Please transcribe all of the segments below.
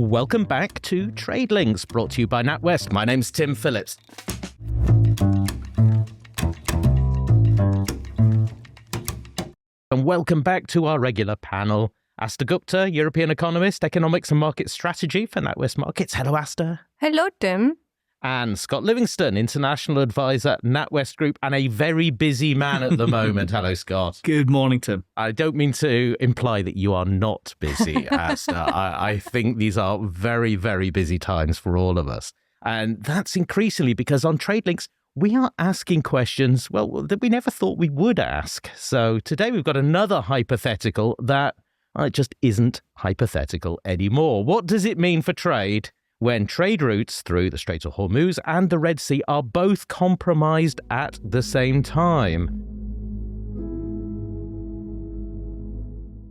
Welcome back to Trade Links, brought to you by NatWest. My name's Tim Phillips. And welcome back to our regular panel. Aastha Gupta, European economist, economics and market strategy for NatWest Markets. Hello, Aastha. Hello, Tim. And Scott Livingstone, international advisor, NatWest Group, and a very busy man at the moment. Hello, Scott. Good morning, Tim. I don't mean to imply that you are not busy, Aastha. I think these are very, very busy times for all of us. And that's increasingly because on Trade Links, we are asking questions, well, that we never thought we would ask. So today we've got another hypothetical that just isn't hypothetical anymore. What does it mean for trade when trade routes through the Strait of Hormuz and the Red Sea are both compromised at the same time?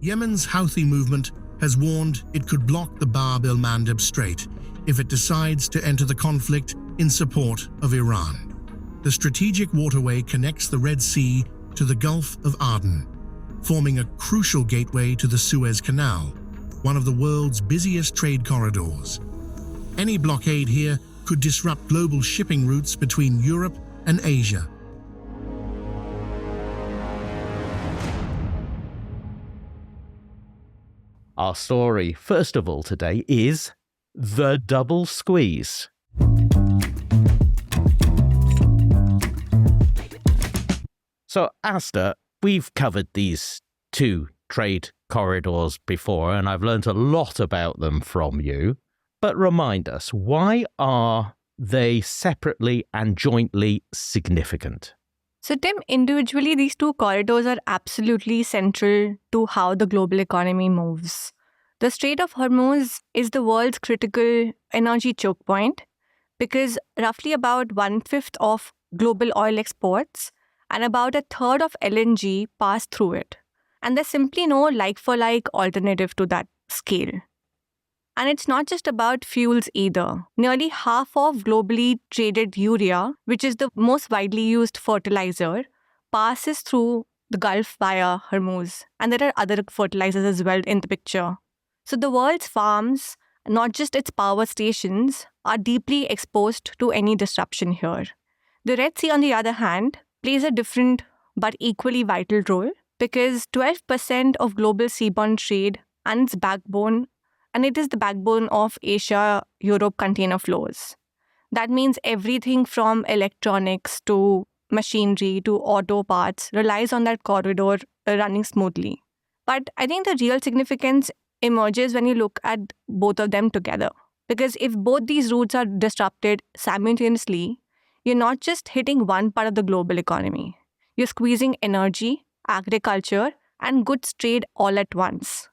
Yemen's Houthi movement has warned it could block the Bab el-Mandeb Strait if it decides to enter the conflict in support of Iran. The strategic waterway connects the Red Sea to the Gulf of Aden, forming a crucial gateway to the Suez Canal, one of the world's busiest trade corridors. Any blockade here could disrupt global shipping routes between Europe and Asia. Our story, first of all today, is the double squeeze. So, Aastha, we've covered these two trade corridors before, and I've learned a lot about them from you. But remind us, why are they separately and jointly significant? So, Tim, individually, these two corridors are absolutely central to how the global economy moves. The Strait of Hormuz is the world's critical energy choke point because roughly about 1/5 of global oil exports and about 1/3 of LNG pass through it. And there's simply no like-for-like alternative to that scale. And it's not just about fuels either. Nearly half of globally traded urea, which is the most widely used fertilizer, passes through the Gulf via Hormuz. And there are other fertilizers as well in the picture. So the world's farms, not just its power stations, are deeply exposed to any disruption here. The Red Sea, on the other hand, plays a different but equally vital role because 12% of global seaborne trade and it is the backbone of Asia-Europe container flows. That means everything from electronics to machinery to auto parts relies on that corridor running smoothly. But I think the real significance emerges when you look at both of them together. Because if both these routes are disrupted simultaneously, you're not just hitting one part of the global economy. You're squeezing energy, agriculture, and goods trade all at once.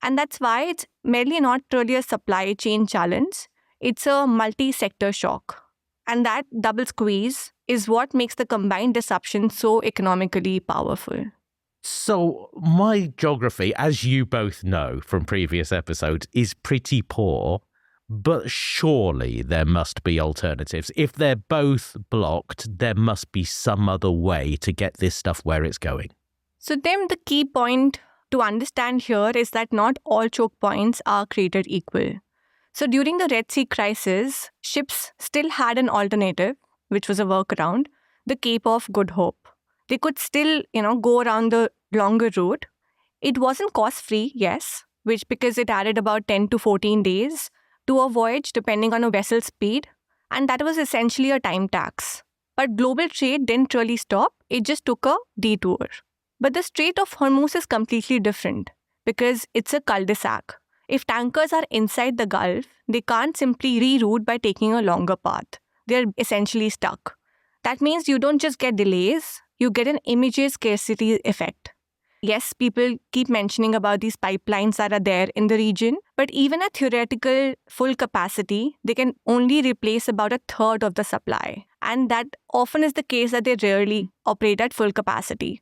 And that's why it's merely not really a supply chain challenge. It's a multi-sector shock. And that double squeeze is what makes the combined disruption so economically powerful. So my geography, as you both know from previous episodes, is pretty poor. But surely there must be alternatives. If they're both blocked, there must be some other way to get this stuff where it's going. So Tim, the key point to understand here is that not all choke points are created equal. So during the Red Sea crisis, ships still had an alternative, which was a workaround, the Cape of Good Hope. They could still, go around the longer route. It wasn't cost-free, yes, because it added about 10 to 14 days to a voyage depending on a vessel's speed, and that was essentially a time tax. But global trade didn't really stop, it just took a detour. But the Strait of Hormuz is completely different because it's a cul-de-sac. If tankers are inside the Gulf, they can't simply reroute by taking a longer path. They're essentially stuck. That means you don't just get delays, you get an immediate scarcity effect. Yes, people keep mentioning about these pipelines that are there in the region, but even at theoretical full capacity, they can only replace about 1/3 of the supply. And that often is the case that they rarely operate at full capacity.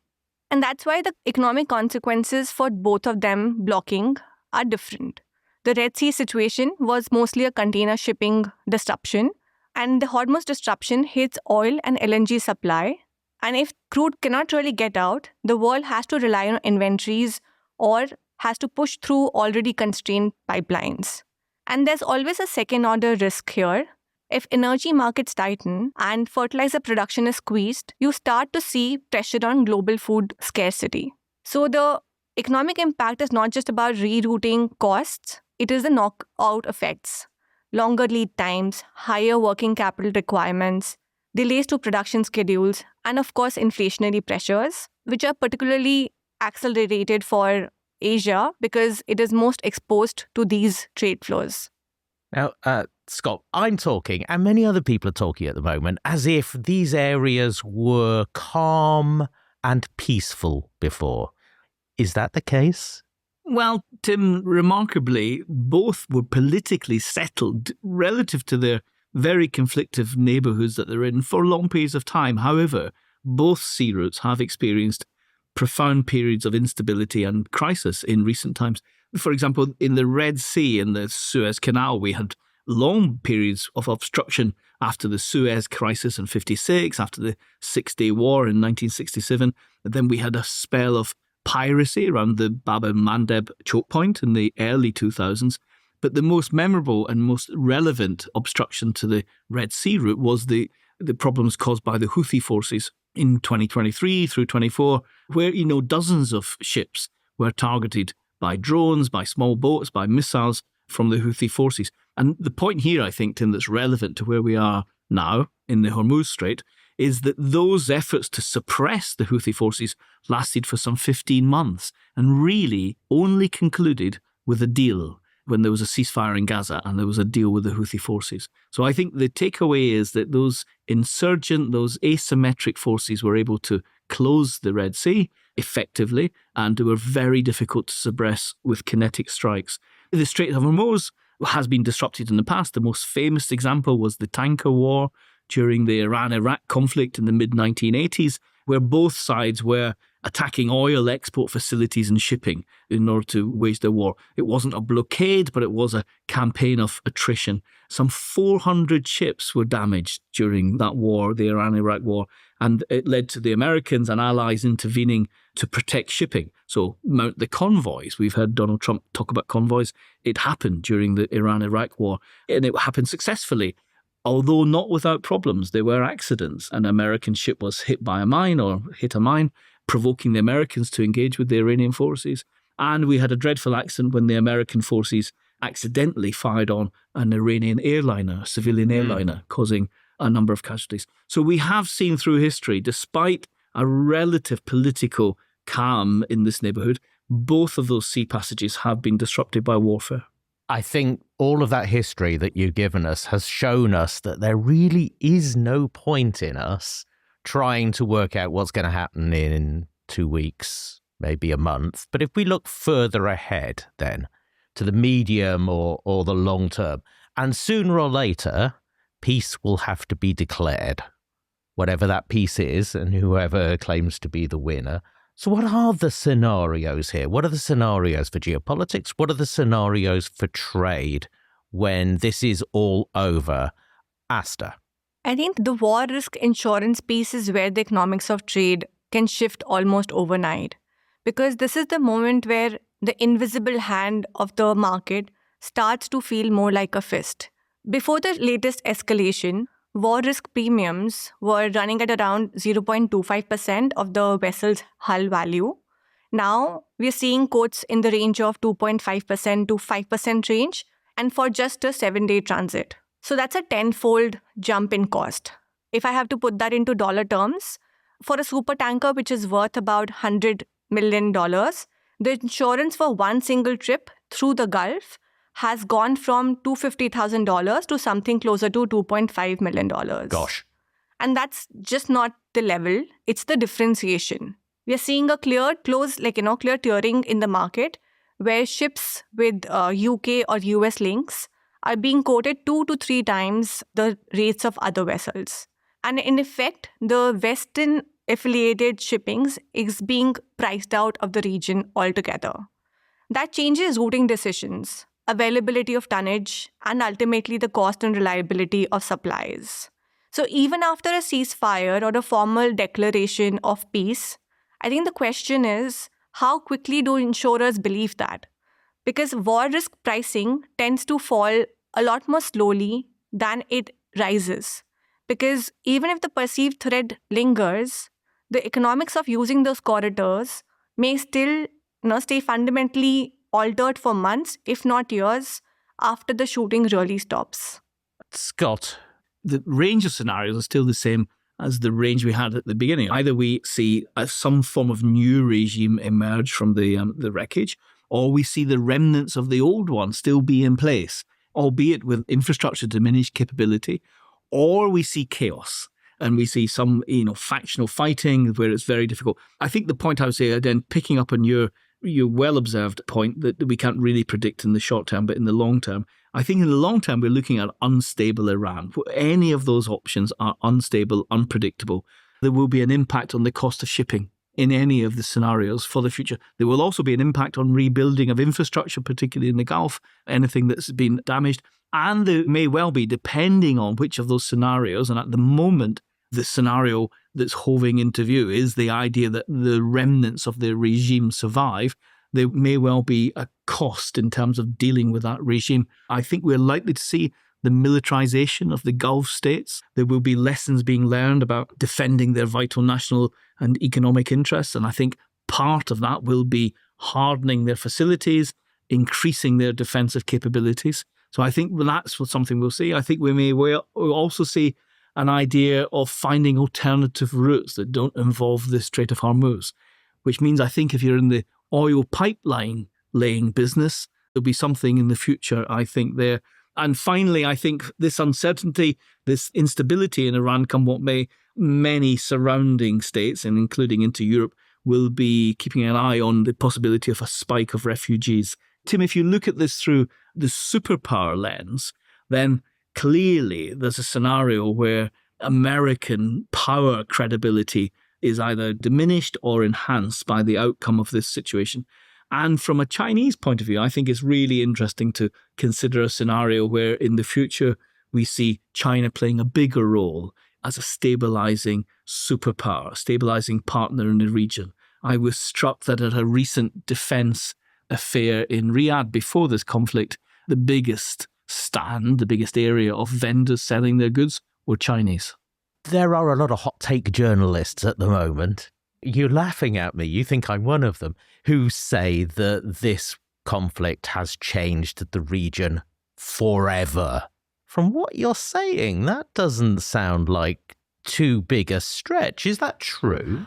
And that's why the economic consequences for both of them blocking are different. The Red Sea situation was mostly a container shipping disruption, and the Hormuz disruption hits oil and LNG supply. And if crude cannot really get out, the world has to rely on inventories or has to push through already constrained pipelines. And there's always a second-order risk here. If energy markets tighten and fertilizer production is squeezed, you start to see pressure on global food scarcity. So the economic impact is not just about rerouting costs, it is the knockout effects. Longer lead times, higher working capital requirements, delays to production schedules, and of course, inflationary pressures, which are particularly accelerated for Asia because it is most exposed to these trade flows. Now, Scott, I'm talking, and many other people are talking at the moment, as if these areas were calm and peaceful before. Is that the case? Well, Tim, remarkably, both were politically settled relative to their very conflictive neighbourhoods that they're in for long periods of time. However, both sea routes have experienced profound periods of instability and crisis in recent times. For example, in the Red Sea and the Suez Canal, we had long periods of obstruction after the Suez crisis in 56, after the Six-Day War in 1967. And then we had a spell of piracy around the Bab el-Mandeb choke point in the early 2000s. But the most memorable and most relevant obstruction to the Red Sea route was the problems caused by the Houthi forces in 2023 through 24, where, dozens of ships were targeted by drones, by small boats, by missiles from the Houthi forces. And the point here, I think, Tim, that's relevant to where we are now in the Hormuz Strait is that those efforts to suppress the Houthi forces lasted for some 15 months and really only concluded with a deal when there was a ceasefire in Gaza and there was a deal with the Houthi forces. So I think the takeaway is that those insurgent, those asymmetric forces were able to close the Red Sea effectively, and they were very difficult to suppress with kinetic strikes. The Strait of Hormuz has been disrupted in the past. The most famous example was the tanker war during the Iran-Iraq conflict in the mid-1980s, where both sides were attacking oil export facilities and shipping in order to wage their war. It wasn't a blockade, but it was a campaign of attrition. Some 400 ships were damaged during that war, the Iran-Iraq war, and it led to the Americans and allies intervening to protect shipping. So mount the convoys. We've heard Donald Trump talk about convoys. It happened during the Iran-Iraq war, and it happened successfully. Although not without problems. There were accidents. An American ship was hit by a mine or hit a mine, provoking the Americans to engage with the Iranian forces. And we had a dreadful accident when the American forces accidentally fired on an Iranian airliner, a civilian airliner, causing a number of casualties. So we have seen through history, despite a relative political calm in this neighbourhood, both of those sea passages have been disrupted by warfare. I think all of that history that you've given us has shown us that there really is no point in us trying to work out what's going to happen in 2 weeks, maybe a month. But if we look further ahead then to the medium or the long term, and sooner or later, peace will have to be declared, whatever that peace is and whoever claims to be the winner. So what are the scenarios here? What are the scenarios for geopolitics? What are the scenarios for trade when this is all over? Aastha. I think the war risk insurance piece is where the economics of trade can shift almost overnight, because this is the moment where the invisible hand of the market starts to feel more like a fist. Before the latest escalation, war risk premiums were running at around 0.25% of the vessel's hull value. Now we're seeing quotes in the range of 2.5% to 5% range, and for just a 7-day transit. So that's a tenfold jump in cost. If I have to put that into dollar terms, for a super tanker which is worth about $100 million, the insurance for one single trip through the Gulf has gone from $250,000 to something closer to $2.5 million. Gosh. And that's just not the level, it's the differentiation. We are seeing a clear tiering in the market where ships with UK or US links are being quoted 2 to 3 times the rates of other vessels. And in effect, the Western affiliated shippings is being priced out of the region altogether. That changes routing decisions, availability of tonnage, and ultimately the cost and reliability of supplies. So even after a ceasefire or a formal declaration of peace, I think the question is, how quickly do insurers believe that? because war risk pricing tends to fall a lot more slowly than it rises. Because even if the perceived threat lingers, the economics of using those corridors may still stay fundamentally altered for months, if not years, after the shooting really stops. Scott. The range of scenarios are still the same as the range we had at the beginning. Either we see some form of new regime emerge from the wreckage, or we see the remnants of the old one still be in place, albeit with infrastructure diminished capability, or we see chaos and we see some factional fighting where it's very difficult. I think the point I would say, again, picking up on your well-observed point that we can't really predict in the short term, but in the long term, I think in the long term, we're looking at unstable Iran. Any of those options are unstable, unpredictable. There will be an impact on the cost of shipping in any of the scenarios for the future. There will also be an impact on rebuilding of infrastructure, particularly in the Gulf, anything that's been damaged. And there may well be, depending on which of those scenarios, and at the moment, the scenario that's hoving into view is the idea that the remnants of the regime survive. There may well be a cost in terms of dealing with that regime. I think we're likely to see the militarization of the Gulf states. There will be lessons being learned about defending their vital national and economic interests. And I think part of that will be hardening their facilities, increasing their defensive capabilities. So I think that's something we'll see. I think we'll also see an idea of finding alternative routes that don't involve the Strait of Hormuz, which means I think if you're in the oil pipeline laying business, there'll be something in the future, I think, there. And finally, I think this uncertainty, this instability in Iran, come what may, many surrounding states, and including into Europe, will be keeping an eye on the possibility of a spike of refugees. Tim, if you look at this through the superpower lens, then clearly there's a scenario where American power credibility is either diminished or enhanced by the outcome of this situation. And from a Chinese point of view, I think it's really interesting to consider a scenario where in the future we see China playing a bigger role as a stabilizing superpower, stabilizing partner in the region. I was struck that at a recent defense affair in Riyadh before this conflict, the biggest area of vendors selling their goods were Chinese. There are a lot of hot take journalists at the moment. You're laughing at me. You think I'm one of them, who say that this conflict has changed the region forever. From what you're saying, that doesn't sound like too big a stretch. Is that true?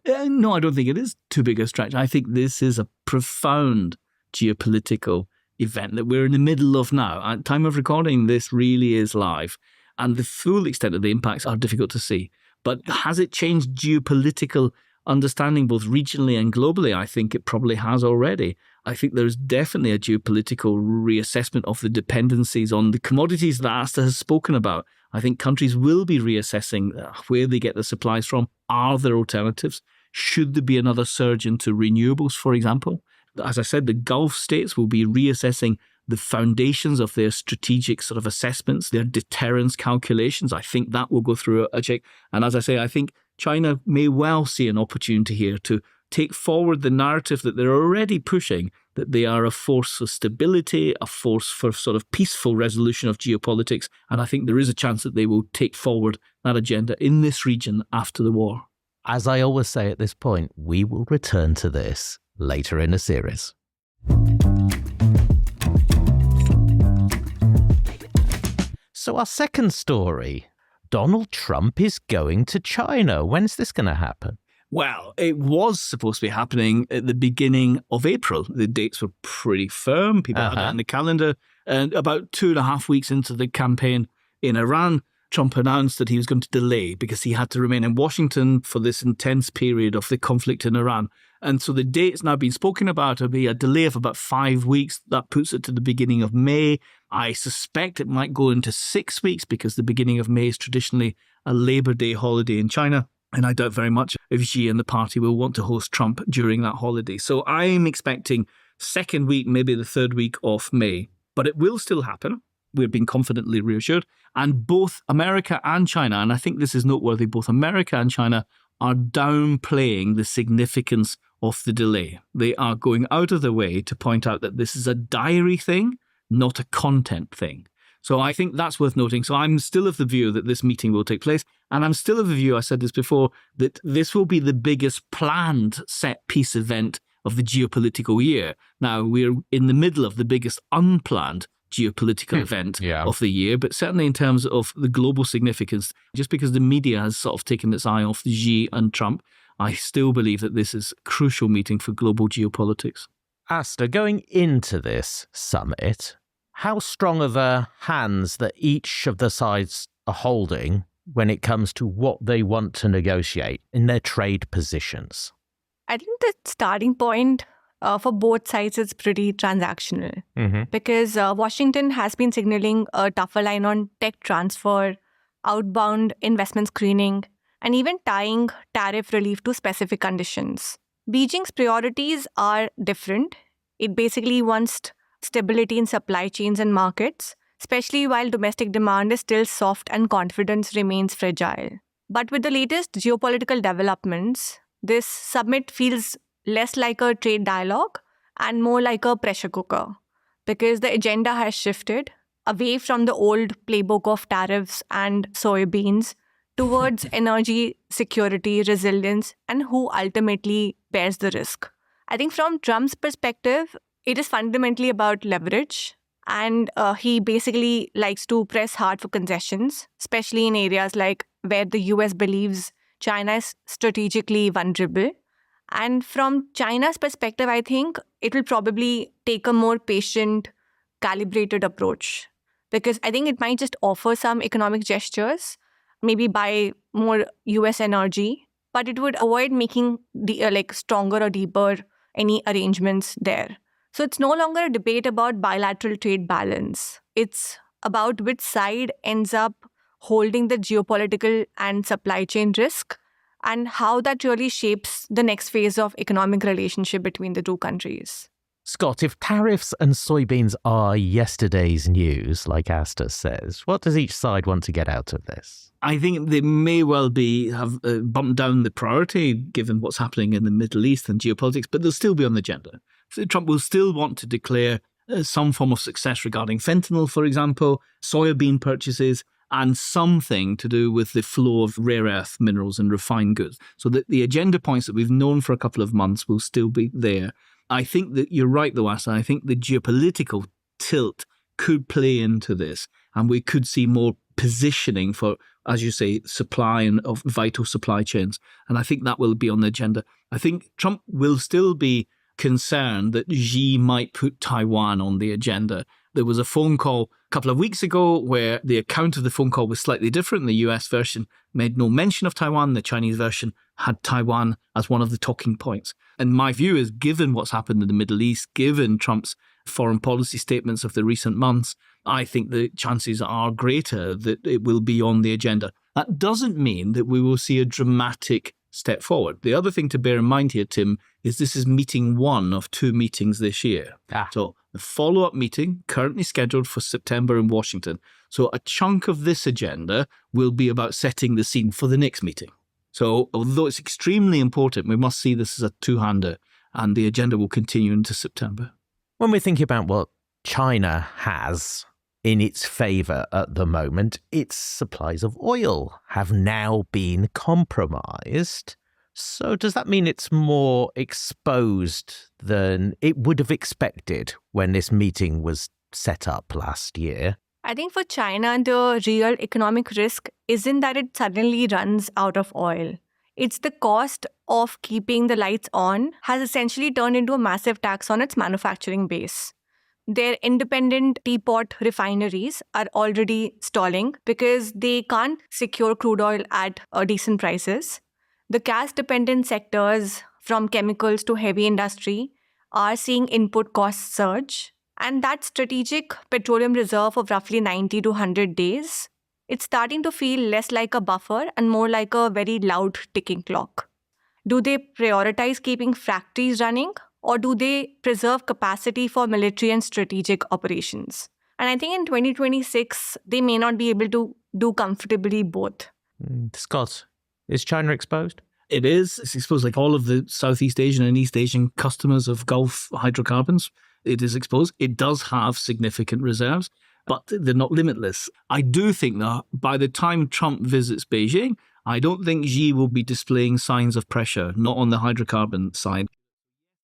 No, I don't think it is too big a stretch. I think this is a profound geopolitical event that we're in the middle of now. At time of recording, this really is live. And the full extent of the impacts are difficult to see. But has it changed geopolitical understanding both regionally and globally? I think it probably has already. I think there's definitely a geopolitical reassessment of the dependencies on the commodities that Aastha has spoken about. I think countries will be reassessing where they get their supplies from. Are there alternatives? Should there be another surge into renewables, for example? As I said, the Gulf states will be reassessing the foundations of their strategic sort of assessments, their deterrence calculations. I think that will go through a check. And as I say, I think China may well see an opportunity here to take forward the narrative that they're already pushing, that they are a force for stability, a force for sort of peaceful resolution of geopolitics. And I think there is a chance that they will take forward that agenda in this region after the war. As I always say at this point, we will return to this later in the series. So our second story, Donald Trump is going to China. When's this going to happen? Well, it was supposed to be happening at the beginning of April. The dates were pretty firm. People had it on the calendar. And about 2.5 weeks into the campaign in Iran, Trump announced that he was going to delay because he had to remain in Washington for this intense period of the conflict in Iran. And so the date's now been spoken about. It'll be a delay of about 5 weeks. That puts it to the beginning of May. I suspect it might go into 6 weeks because the beginning of May is traditionally a Labor Day holiday in China. And I doubt very much if Xi and the party will want to host Trump during that holiday. So I'm expecting second week, maybe the third week of May. But it will still happen. We've been confidently reassured. And both America and China, and I think this is noteworthy, both America and China are downplaying the significance of the delay. They are going out of their way to point out that this is a diary thing, not a content thing. So I think that's worth noting. So I'm still of the view that this meeting will take place. And I'm still of the view, I said this before, that this will be the biggest planned set-piece event of the geopolitical year. Now, we're in the middle of the biggest unplanned geopolitical event of the year, but certainly in terms of the global significance, just because the media has sort of taken its eye off Xi and Trump, I still believe that this is a crucial meeting for global geopolitics. Aastha, going into this summit, how strong are the hands that each of the sides are holding when it comes to what they want to negotiate in their trade positions? I think the starting point for both sides is pretty transactional because Washington has been signaling a tougher line on tech transfer, outbound investment screening, and even tying tariff relief to specific conditions. Beijing's priorities are different. It basically wants stability in supply chains and markets, especially while domestic demand is still soft and confidence remains fragile. But with the latest geopolitical developments, this summit feels less like a trade dialogue and more like a pressure cooker because the agenda has shifted away from the old playbook of tariffs and soybeans towards energy security, resilience, and who ultimately bears the risk. I think from Trump's perspective, it is fundamentally about leverage, and he basically likes to press hard for concessions, especially in areas like where the US believes China is strategically vulnerable. And from China's perspective, I think it will probably take a more patient, calibrated approach because I think it might just offer some economic gestures, maybe buy more US energy, but it would avoid making stronger or deeper any arrangements there. So it's no longer a debate about bilateral trade balance. It's about which side ends up holding the geopolitical and supply chain risk and how that really shapes the next phase of economic relationship between the two countries. Scott, if tariffs and soybeans are yesterday's news, like Aastha says, what does each side want to get out of this? I think they may well have bumped down the priority given what's happening in the Middle East and geopolitics, but they'll still be on the agenda. So Trump will still want to declare some form of success regarding fentanyl, for example, soybean purchases, and something to do with the flow of rare earth minerals and refined goods. So that the agenda points that we've known for a couple of months will still be there. I think that you're right, though, Aastha. I think the geopolitical tilt could play into this, and we could see more positioning for, as you say, supply and of vital supply chains. And I think that will be on the agenda. I think Trump will still be concerned that Xi might put Taiwan on the agenda. There was a phone call a couple of weeks ago where the account of the phone call was slightly different. The US version made no mention of Taiwan. The Chinese version had Taiwan as one of the talking points. And my view is, given what's happened in the Middle East, given Trump's foreign policy statements of the recent months, I think the chances are greater that it will be on the agenda. That doesn't mean that we will see a dramatic step forward. The other thing to bear in mind here, Tim, is this is meeting one of two meetings this year. So the follow-up meeting currently scheduled for September in Washington. So a chunk of this agenda will be about setting the scene for the next meeting. So although it's extremely important, we must see this as a two-hander, and the agenda will continue into September. When we're thinking about what China has in its favour at the moment, its supplies of oil have now been compromised. So does that mean it's more exposed than it would have expected when this meeting was set up last year? I think for China, the real economic risk isn't that it suddenly runs out of oil. It's the cost of keeping the lights on has essentially turned into a massive tax on its manufacturing base. Their independent teapot refineries are already stalling because they can't secure crude oil at decent prices. The gas-dependent sectors, from chemicals to heavy industry, are seeing input costs surge. And that strategic petroleum reserve of roughly 90 to 100 days, it's starting to feel less like a buffer and more like a very loud ticking clock. Do they prioritize keeping factories running, or do they preserve capacity for military and strategic operations? And I think in 2026, they may not be able to do comfortably both. Scott, is China exposed? It is. It's exposed like all of the Southeast Asian and East Asian customers of Gulf hydrocarbons. It is exposed. It does have significant reserves, but they're not limitless. I do think that by the time Trump visits Beijing, I don't think Xi will be displaying signs of pressure, not on the hydrocarbon side.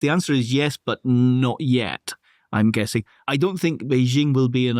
The answer is yes, but not yet, I'm guessing. I don't think Beijing will be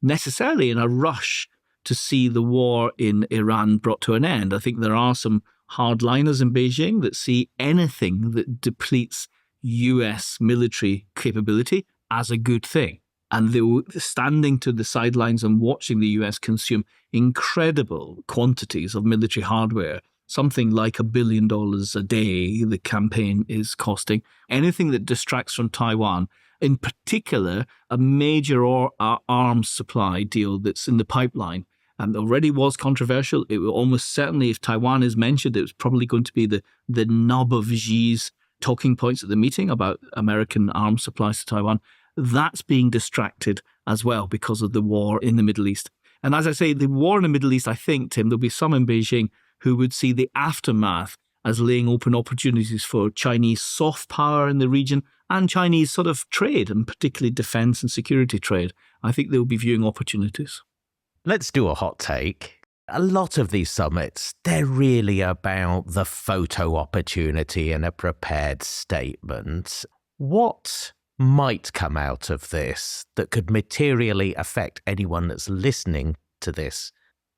necessarily in a rush to see the war in Iran brought to an end. I think there are some hardliners in Beijing that see anything that depletes US military capability as a good thing. And they were standing to the sidelines and watching the US consume incredible quantities of military hardware, something like $1 billion a day the campaign is costing. Anything that distracts from Taiwan, in particular, a major arms supply deal that's in the pipeline, already was controversial. It will almost certainly, if Taiwan is mentioned, it was probably going to be the nub of Xi's talking points at the meeting about American arms supplies to Taiwan. That's being distracted as well because of the war in the Middle East. And as I say, the war in the Middle East, I think, Tim, there'll be some in Beijing who would see the aftermath as laying open opportunities for Chinese soft power in the region and Chinese sort of trade, and particularly defense and security trade. I think they'll be viewing opportunities. Let's do a hot take. A lot of these summits, they're really about the photo opportunity and a prepared statement. What might come out of this that could materially affect anyone that's listening to this?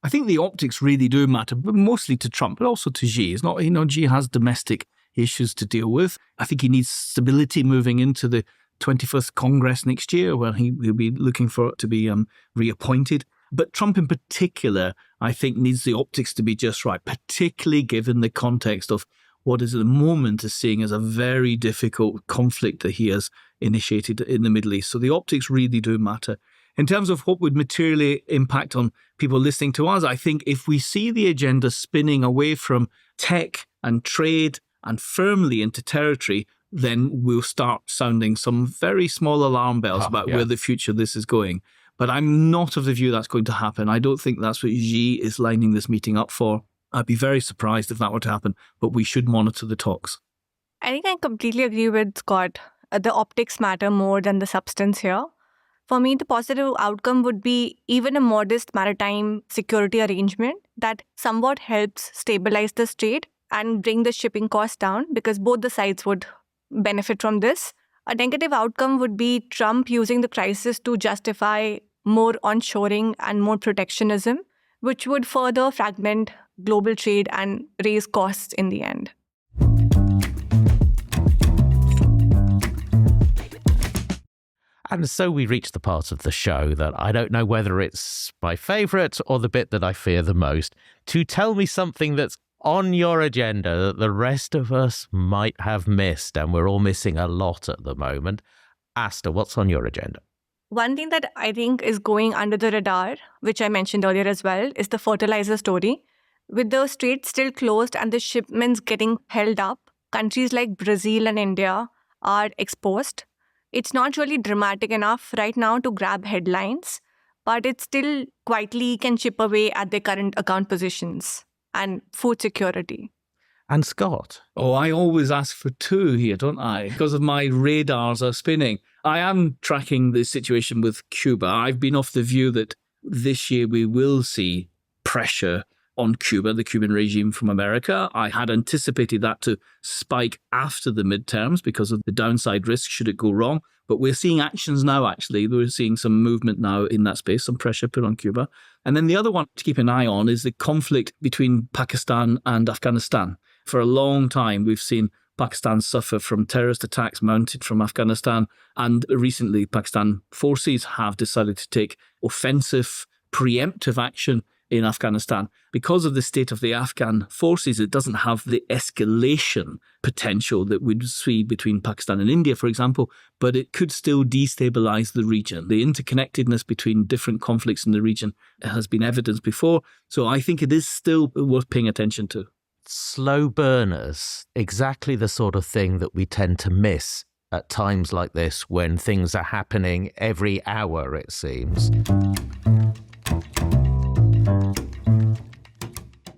I think the optics really do matter, but mostly to Trump, but also to Xi. It's not, Xi has domestic issues to deal with. I think he needs stability moving into the 21st Congress next year, where he'll be looking for it to be reappointed. But Trump in particular, I think, needs the optics to be just right, particularly given the context of what is at the moment is seeing as a very difficult conflict that he has initiated in the Middle East. So the optics really do matter. In terms of what would materially impact on people listening to us, I think if we see the agenda spinning away from tech and trade and firmly into territory, then we'll start sounding some very small alarm bells about where the future of this is going. But I'm not of the view that's going to happen. I don't think that's what Xi is lining this meeting up for. I'd be very surprised if that were to happen, but we should monitor the talks. I think I completely agree with Scott. The optics matter more than the substance here. For me, the positive outcome would be even a modest maritime security arrangement that somewhat helps stabilize the strait and bring the shipping costs down, because both the sides would benefit from this. A negative outcome would be Trump using the crisis to justify more onshoring and more protectionism, which would further fragment global trade and raise costs in the end. And so we reach the part of the show that I don't know whether it's my favourite or the bit that I fear the most. To tell me something that's on your agenda that the rest of us might have missed, and we're all missing a lot at the moment. Aastha, what's on your agenda? One thing that I think is going under the radar, which I mentioned earlier as well, is the fertiliser story. With the strait still closed and the shipments getting held up, countries like Brazil and India are exposed. It's not really dramatic enough right now to grab headlines, but it still quietly can chip away at their current account positions and food security. And Scott? Oh, I always ask for two here, don't I? Because of my radars are spinning. I am tracking the situation with Cuba. I've been of the view that this year we will see pressure on Cuba, the Cuban regime from America. I had anticipated that to spike after the midterms because of the downside risk should it go wrong. But we're seeing actions now, actually. We're seeing some movement now in that space, some pressure put on Cuba. And then the other one to keep an eye on is the conflict between Pakistan and Afghanistan. For a long time, we've seen Pakistan suffer from terrorist attacks mounted from Afghanistan. And recently, Pakistan forces have decided to take offensive, preemptive action in Afghanistan. Because of the state of the Afghan forces, it doesn't have the escalation potential that we'd see between Pakistan and India, for example, but it could still destabilize the region. The interconnectedness between different conflicts in the region has been evidenced before, so I think it is still worth paying attention to. Slow burners, exactly the sort of thing that we tend to miss at times like this when things are happening every hour, it seems.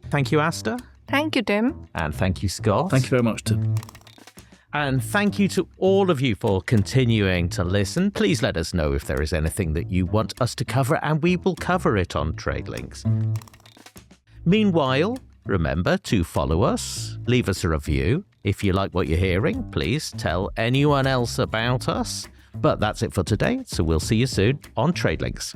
Thank you, Aastha. Thank you, Tim. And thank you, Scott. Thank you very much, Tim. And thank you to all of you for continuing to listen. Please let us know if there is anything that you want us to cover, and we will cover it on Trade Links. Meanwhile, remember to follow us, leave us a review. If you like what you're hearing, please tell anyone else about us. But that's it for today, so we'll see you soon on Trade Links.